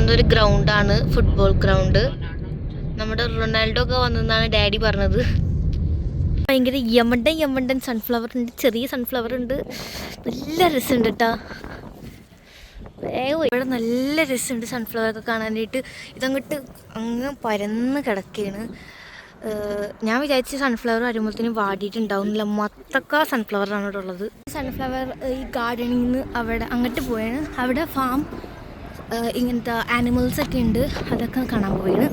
കാണുന്ന ഒരു ഗ്രൗണ്ടാണ്, ഫുട്ബോൾ ഗ്രൗണ്ട്. നമ്മുടെ റൊണാൾഡോ ഒക്കെ വന്നെന്നാണ് ഡാഡി പറഞ്ഞത്. ഭയങ്കര യമണ്ടൻ സൺഫ്ലവർ ഉണ്ട്, ചെറിയ സൺഫ്ലവർ ഉണ്ട്. നല്ല രസമുണ്ട് കേട്ടോ. ഇവിടെ നല്ല രസമുണ്ട് സൺഫ്ലവർ ഒക്കെ കാണാനായിട്ട്. ഇതങ്ങോട്ട് അങ്ങ് പരന്ന് കിടക്കുകയാണ്. ഞാൻ വിചാരിച്ച സൺഫ്ലവർ വരുമ്പോഴത്തേനും വാടിയിട്ടുണ്ടാവുന്നില്ല. മൊത്തക്ക സൺഫ്ലവറാണ് ഇവിടെ ഉള്ളത്. സൺഫ്ലവർ ഈ ഗാർഡനിൽ നിന്ന് അവിടെ അങ്ങോട്ട് പോയാണ്. അവിടെ ഫാം ഇങ്ങനത്തെ ആനിമൽസ് ഒക്കെ ഉണ്ട്, അതൊക്കെ കാണാൻ പോയാണ്.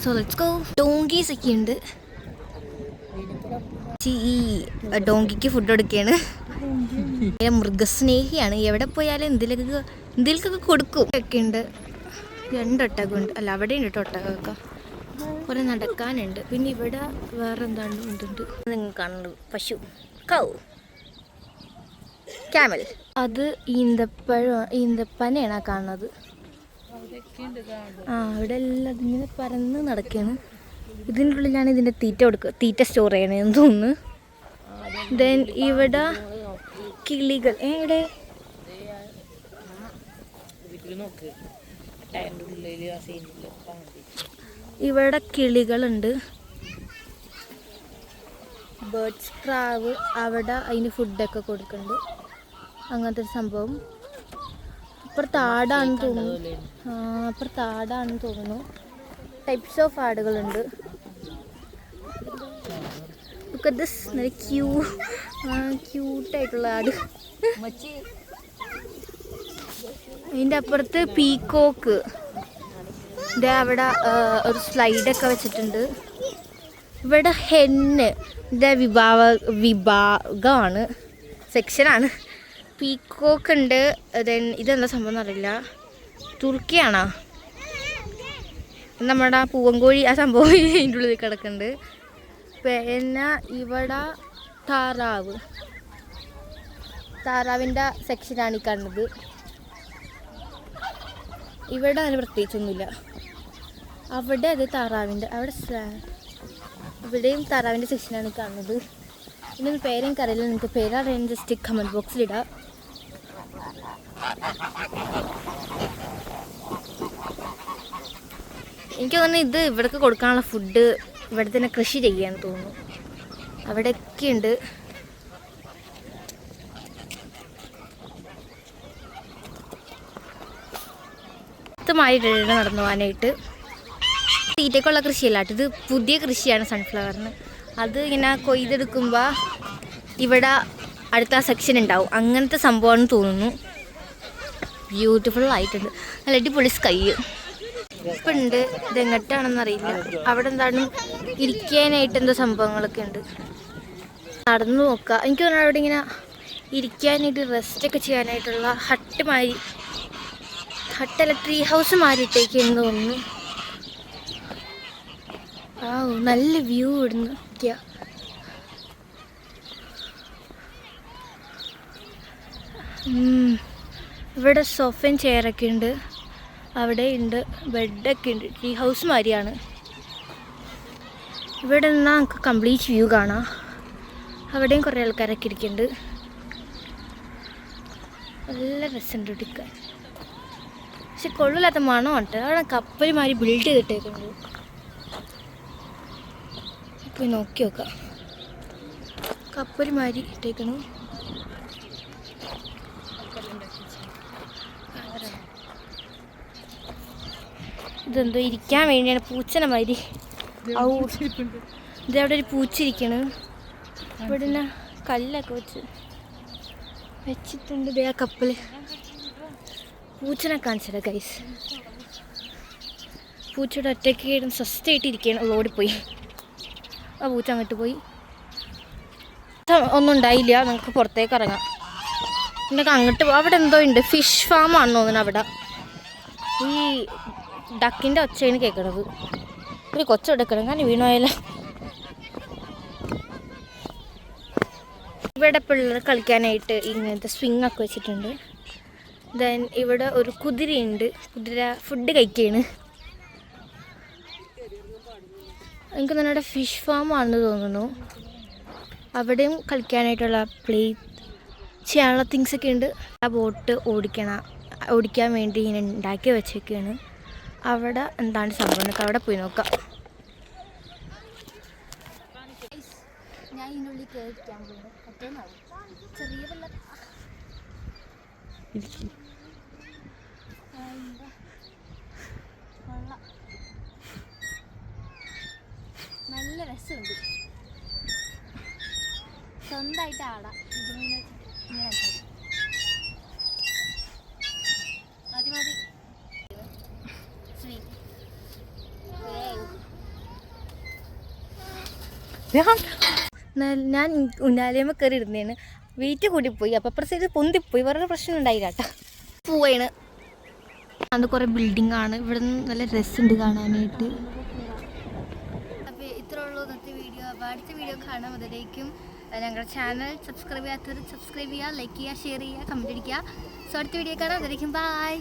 So let's go. ഡോങ്കീസ് ഒക്കെ ഉണ്ട്. ഈ ഡോങ്കിക്ക് ഫുഡ് കൊടുക്കുകയാണ്. മൃഗസ്നേഹിയാണ്, എവിടെ പോയാലും എന്തിലൊക്കെ കൊടുക്കും. ഒക്കെ ഉണ്ട്. 2 ഒട്ടകമുണ്ട്. അല്ല, അവിടെ ഉണ്ട് കേട്ടോ ഒട്ടകമൊക്കെ. കുറെ നടക്കാനുണ്ട്. പിന്നെ ഇവിടെ വേറെ എന്താണ് ഉണ്ട് നിങ്ങൾ കാണുന്നത്? പശു, കൗ, ക്യാമൽ. അത് ഈന്തപ്പനയാണ് കാണുന്നത്. ഇവിടെ എല്ലാം അതിങ്ങനെ പരന്ന് നടക്കുകയാണ്. ഇതിൻ്റെ ഉള്ളിലാണ് ഇതിൻ്റെ തീറ്റ സ്റ്റോർ ചെയ്യണതെന്ന് തോന്നുന്നു. ദെൻ ഇവിടെ കിളികൾ. ഇവിടെ ഇവിടെ കിളികളുണ്ട്, ബേർഡ്സ്, പ്രാവ്. അവിടെ അതിന് ഫുഡൊക്കെ കൊടുക്കുന്നുണ്ട്. അങ്ങനത്തെ ഒരു സംഭവം. അപ്പുറത്ത് ആടാണെന്ന് തോന്നുന്നു. ടൈപ്സ് ഓഫ് ആടുകളുണ്ട്. നല്ല ക്യൂട്ടായിട്ടുള്ള ആട്. അതിൻ്റെ അപ്പുറത്ത് പീക്കോക്ക്. അവിടെ ഒരു സ്ലൈഡൊക്കെ വെച്ചിട്ടുണ്ട്. ഇവിടെ ഹെന്ന് വിഭാഗമാണ്, സെക്ഷനാണ്. പീക്കോക്ക് ഉണ്ട്. ദെൻ ഇതെന്താ സംഭവം എന്നറിയില്ല. തുർക്കിയാണോ? നമ്മുടെ പൂവൻകോഴി ആ സംഭവം അതിൻ്റെ ഉള്ളിൽ കിടക്കുന്നുണ്ട്. പിന്നെ ഇവിടെ താറാവിൻ്റെ സെക്ഷനാണ് ഈ കാണുന്നത്. ഇവിടെ അതിന് പ്രത്യേകിച്ചൊന്നുമില്ല. അവിടെ അത് താറാവിൻ്റെ, ഇവിടെയും താറാവിൻ്റെ സെക്ഷനാണ് കാണുന്നത്. ഇതിനൊന്നും പേരെനിക്കറിയില്ല. നിങ്ങൾക്ക് പേരറിയാൻ ജസ്റ്റ് കമൻറ്റ് ബോക്സിലിടാം. എനിക്ക് തോന്നുന്നു ഇത് ഇവിടേക്ക് കൊടുക്കാനുള്ള ഫുഡ് ഇവിടെ തന്നെ കൃഷി ചെയ്യാന്ന് തോന്നുന്നു. അവിടെയൊക്കെ ഉണ്ട്. നടന്നു പോകാനായിട്ട്. തീറ്റയ്ക്കുള്ള കൃഷിയല്ല, ഇത് പുതിയ കൃഷിയാണ് സൺഫ്ലവറിന്. അത് ഇങ്ങനെ കൊയ്തെടുക്കുമ്പോൾ ഇവിടെ അടുത്ത സെക്ഷൻ ഉണ്ടാവും. അങ്ങനത്തെ സംഭവമാണെന്ന് തോന്നുന്നു. ബ്യൂട്ടിഫുൾ ആയിട്ടുണ്ട്. നല്ല അടിപൊളി സ്കൈ ഇപ്പം ഉണ്ട്. ഇതെങ്ങട്ടാണെന്നറിയില്ല. അവിടെ എന്താണ് ഇരിക്കാനായിട്ട് എന്തോ സംഭവങ്ങളൊക്കെ ഉണ്ട്. നടന്നു നോക്കാം. എനിക്ക് തോന്നുന്നു അവിടെ ഇങ്ങനെ ഇരിക്കാനായിട്ട് റെസ്റ്റൊക്കെ ചെയ്യാനായിട്ടുള്ള ഹട്ടല്ല, ട്രീ ഹൗസ് മാറിയിട്ടേക്കെന്ന് തോന്നുന്നു. നല്ല വ്യൂ ഇടുന്നു. ഇവിടെ സോഫയും ചെയറൊക്കെ ഉണ്ട്. അവിടെ ഉണ്ട്, ബെഡൊക്കെ ഉണ്ട്. ട്രീ ഹൗസ് മാതിരിയാണ്. ഇവിടെ നിന്നാൽ നമുക്ക് കംപ്ലീറ്റ് വ്യൂ കാണാം. അവിടെയും കുറേ ആൾക്കാരൊക്കെ ഇരിക്കുന്നുണ്ട്. നല്ല രസമുണ്ട് എടുക്കാൻ. പക്ഷെ കൊള്ളില്ലാത്ത മണമുണ്ട്. അവിടെ കപ്പൽ മാതിരി ബിൽഡ് ചെയ്തിട്ടേക്കുന്നുണ്ട്. പോയി നോക്കി നോക്കാം. കപ്പൽ മാതിരി ഇട്ടേക്കണു. ഇതെന്തോ ഇരിക്കാൻ വേണ്ടിയാണ്, പൂച്ചനെ മാതിരി. ഇതവിടെ ഒരു പൂച്ച ഇരിക്കണ്. ഇവിടെ തന്നെ കല്ലൊക്കെ വെച്ചിട്ടുണ്ട്. ഇതേ ആ കപ്പൽ. പൂച്ചനെ കാണിച്ചത് ഗൈസ്. പൂച്ചയുടെ ഒറ്റയ്ക്ക് സ്വസ്ഥമായിട്ട് ഇരിക്കുകയാണ്. ഓടിപ്പോയി ആ പൂച്ച. അങ്ങോട്ട് പോയി. ഒന്നും ഉണ്ടായില്ല. നമുക്ക് പുറത്തേക്ക് ഇറങ്ങാം. പിന്നെ അങ്ങോട്ട് അവിടെ എന്തോ ഉണ്ട്. ഫിഷ് ഫാം ആണെന്ന് തോന്നുന്നു. അവിടെ ഈ ഡക്കിൻ്റെ ഒച്ചയാണ് കേൾക്കണത്. ഒരു കൊച്ചെടുക്കണം, കാരണം വീണോയല്ലോ. ഇവിടെ പിള്ളേർ കളിക്കാനായിട്ട് ഇങ്ങനത്തെ സ്വിങ്ങൊക്കെ വെച്ചിട്ടുണ്ട്. ദെൻ ഇവിടെ ഒരു കുതിരയുണ്ട്. കുതിര ഫുഡ് കഴിക്കുകയാണ്. എനിക്ക് തന്നെ ഫിഷ് ഫാം ആണെന്ന് തോന്നുന്നു. അവിടെയും കളിക്കാനായിട്ടുള്ള പ്ലേ ചെയ്യാനുള്ള തിങ്സൊക്കെ ഉണ്ട്. ആ ബോട്ട് ഓടിക്കണം. ഓടിക്കാൻ വേണ്ടി ഇങ്ങനെ ഉണ്ടാക്കി വെച്ചേക്കാണ്. അവിടെ എന്താണ് സംഭവം എന്നൊക്കെ അവിടെ പോയി നോക്കാം. ഞാൻ ഇതിനുള്ളിൽ കയറിക്കാൻ പോകുന്നു. പറ്റുമെന്നാവും. ചെറിയ വെള്ളം നല്ല രസമുണ്ട്. സ്വന്തമായിട്ട് ആടാം. ഇതിങ്ങനെ ഇങ്ങനെ മതി മതി. ഞാൻ ഉന്നാലേമ്മ കയറി ഇരുന്നേന്. വെയിറ്റ് കൂടിപ്പോയി. അപ്പം അപ്പുറത്തെ സൈഡ് പൊന്തിപ്പോയി. വേറെ പ്രശ്നം ഉണ്ടായില്ല കേട്ടോ. പോവാണ്. അത് കുറേ ബിൽഡിംഗ് ആണ്. ഇവിടെ നിന്ന് നല്ല രസമുണ്ട് കാണാനായിട്ട്. അപ്പോൾ ഇത്രേ ഉള്ളൂ ഇന്നത്തെ വീഡിയോ. അപ്പോൾ അടുത്ത വീഡിയോ കാണാം. അതിലേക്കും ഞങ്ങളുടെ ചാനൽ സബ്സ്ക്രൈബ് ചെയ്യാത്തവർ സബ്സ്ക്രൈബ് ചെയ്യുക, ലൈക്ക് ചെയ്യുക, ഷെയർ ചെയ്യുക, കമൻറ്റ് അടിക്കുക. സോ അടുത്ത വീഡിയോ കാണാം. അതിലേക്കും ബൈ.